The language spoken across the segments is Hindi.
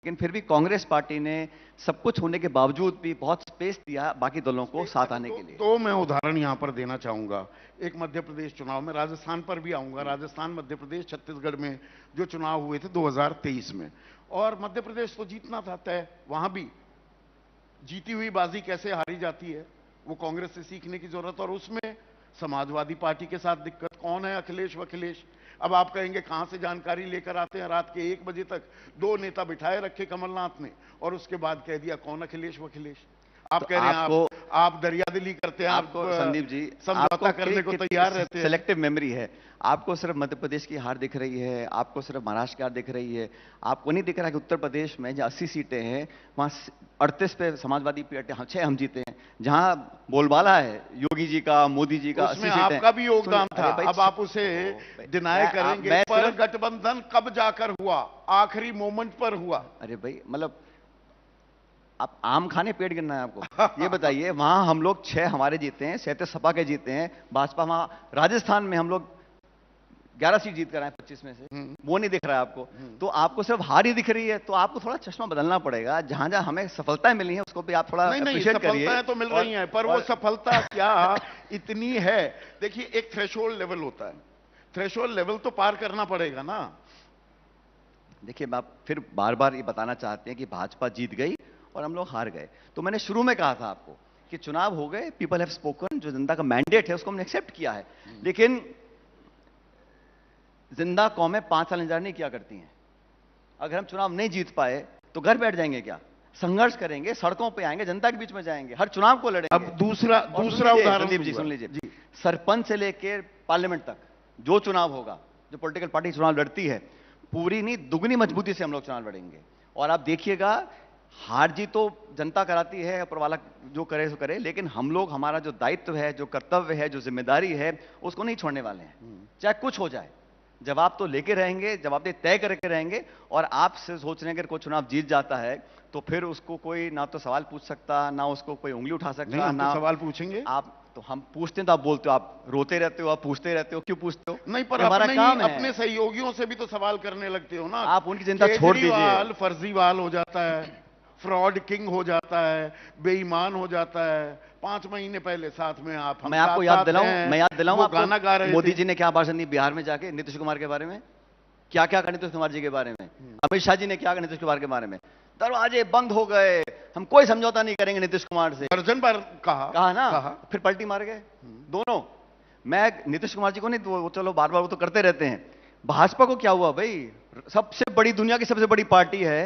लेकिन फिर भी कांग्रेस पार्टी ने सब कुछ होने के बावजूद भी बहुत स्पेस दिया बाकी दलों को साथ आने के लिए। तो मैं उदाहरण यहां पर देना चाहूंगा। एक मध्य प्रदेश चुनाव में, राजस्थान पर भी आऊंगा, राजस्थान, मध्य प्रदेश, छत्तीसगढ़ में जो चुनाव हुए थे 2023 में, और मध्य प्रदेश तो जीतना था तय। वहां भी जीती हुई बाजी कैसे हारी जाती है वो कांग्रेस से सीखने की जरूरत। और उसमें समाजवादी पार्टी के साथ दिक्कत कौन है? अखिलेश वखिलेश। अब आप कहेंगे कहां से जानकारी लेकर आते हैं? रात के 1 बजे तक 2 नेता बिठाए रखे कमलनाथ ने, और उसके बाद कह दिया कौन अखिलेश वखिलेश। आप तो कह रहे हैं आप दरियादिली करते हैं, आपको संदीप जी समझौता करने को तैयार रहते हैं। सेलेक्टिव मेमोरी है। आपको सिर्फ मध्य प्रदेश की हार दिख रही है, आपको सिर्फ महाराष्ट्र की हार दिख रही है, आपको नहीं दिख रहा कि उत्तर प्रदेश में जहां 80 सीटें हैं वहां 38 पे समाजवादी पार्टी 6 हम जीते हैं। जहां बोलबाला है योगी जी का, मोदी जी का, उसमें आपका भी योगदान था। अब आप उसे डिनाई करेंगे, पर गठबंधन कब जाकर हुआ? आखिरी मोमेंट पर हुआ। अरे भाई, मतलब आप आम खाने पेट गिरना है आपको? ये बताइए, वहां हम लोग 6 हमारे जीते हैं, 37 सपा के जीते हैं, भाजपा वहां राजस्थान में हम लोग 11 सीट जीत कर आए 25 में से, वो नहीं दिख रहा है आपको। तो आपको सिर्फ हार ही दिख रही है, तो आपको थोड़ा चश्मा बदलना पड़ेगा। जहां जहां हमें सफलताएं मिली हैं उसको भी आप थोड़ा अप्रिशिएट करिए। सफलताएं तो मिल रही हैं, पर वो सफलता क्या इतनी है? देखिए, एक थ्रेशोल्ड लेवल होता है, थ्रेशोल्ड लेवल तो पार करना पड़ेगा ना। देखिए, आप फिर बार बार ये बताना चाहते हैं कि भाजपा जीत गई और हम लोग हार गए। तो मैंने शुरू में कहा था आपको कि चुनाव हो गए, पीपल हैव स्पोकन, जो जनता का मैंडेट है उसको हमने एक्सेप्ट किया है। लेकिन जिंदा कौमें 5 साल इंतजार नहीं किया करती हैं। अगर हम चुनाव नहीं जीत पाए तो घर बैठ जाएंगे क्या? संघर्ष करेंगे, सड़कों पे आएंगे, जनता के बीच में जाएंगे, हर चुनाव को लड़ेंगे। अब दूसरा उदाहरण संदीप जी सुन लीजिए, सरपंच से लेकर पार्लियामेंट तक जो चुनाव होगा, जो पॉलिटिकल पार्टी चुनाव लड़ती है, पूरी नहीं दुगनी मजबूती से हम लोग चुनाव लड़ेंगे। और आप देखिएगा, हार जीत तो जनता कराती है, ऊपर वाला जो करे सो करे, लेकिन हम लोग, हमारा जो दायित्व है, जो कर्तव्य है, जो जिम्मेदारी है, उसको नहीं छोड़ने वाले हैं। चाहे कुछ हो जाए, जवाब तो लेके रहेंगे, जवाबदेही तय करके रहेंगे। और आप से सोच रहे हैं अगर कोई चुनाव जीत जाता है तो फिर उसको कोई ना तो सवाल पूछ सकता, ना उसको कोई उंगली उठा सकता, ना सवाल पूछेंगे आप। तो हम पूछते हैं तो आप बोलते हो, आप रोते रहते हो, आप पूछते रहते हो। क्यों पूछते हो? नहीं, पर हमारा काम है। अपने सहयोगियों से भी तो सवाल करने लगते हो ना। आप उनकी चिंता छोड़ दीजिए। फर्जीवाल हो जाता है, फ्रॉड किंग हो जाता है, बेईमान हो जाता है। 5 महीने पहले साथ में आप, मैं आपको याद दिलाऊं आपको, गाना गा रहे मोदी जी ने क्या भाषण दी बिहार में जाके नीतीश कुमार के बारे में? क्या क्या कहा नीतीश कुमार जी के बारे में? अमित शाह जी ने क्या कहा नीतीश कुमार के बारे में? दरवाजे बंद हो गए, हम कोई समझौता नहीं करेंगे नीतीश कुमार से। दर्जन बार कहा ना, फिर पलटी मार गए दोनों। मैं नीतीश कुमार जी को नहीं, वो चलो बार बार वो तो करते रहते हैं। भाजपा को क्या हुआ भाई? सबसे बड़ी, दुनिया की सबसे बड़ी पार्टी है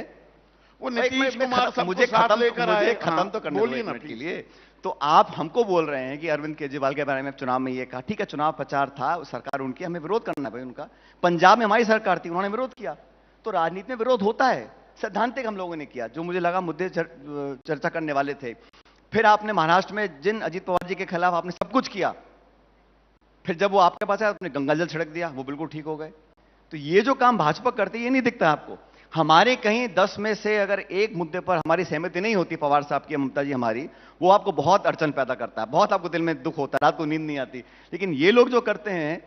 वो। नीतीश कुमार मुझे खत्म तो करने दो एक मिनट के लिए। तो आप हमको बोल रहे हैं कि अरविंद केजरीवाल के बारे में चुनाव में ये कहा। ठीक है, चुनाव प्रचार था, सरकार उनकी, हमें विरोध करना है भाई उनका। पंजाब में हमारी सरकार थी, उन्होंने विरोध किया। तो राजनीति में विरोध होता है, सैद्धांतिक हम लोगों ने किया, जो मुझे लगा मुद्दे चर्चा करने वाले थे। फिर आपने महाराष्ट्र में जिन अजीत पवार जी के खिलाफ आपने सब कुछ किया, फिर जब वो आपके पास आया आपने गंगा जल छिड़क दिया, वो बिल्कुल ठीक हो गए। तो ये जो काम भाजपा करती है ये नहीं दिखता आपको। हमारे कहीं 10 में से अगर एक मुद्दे पर हमारी सहमति नहीं होती, पवार साहब की, ममता जी हमारी, वो आपको बहुत अड़चन पैदा करता है, बहुत आपको दिल में दुख होता है, रात को नींद नहीं आती। लेकिन ये लोग जो करते हैं,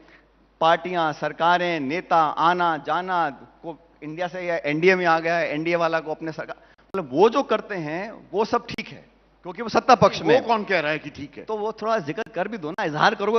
पार्टियां, सरकारें, नेता आना जाना, को इंडिया से या एनडीए में आ गया है, एनडीए वाला को अपने सरकार, मतलब वो जो करते हैं वो सब ठीक है, क्योंकि वो सत्ता पक्ष में। वो कौन कह रहा है कि ठीक है? तो वो थोड़ा जिक्र कर भी दो ना, इजहार करोगे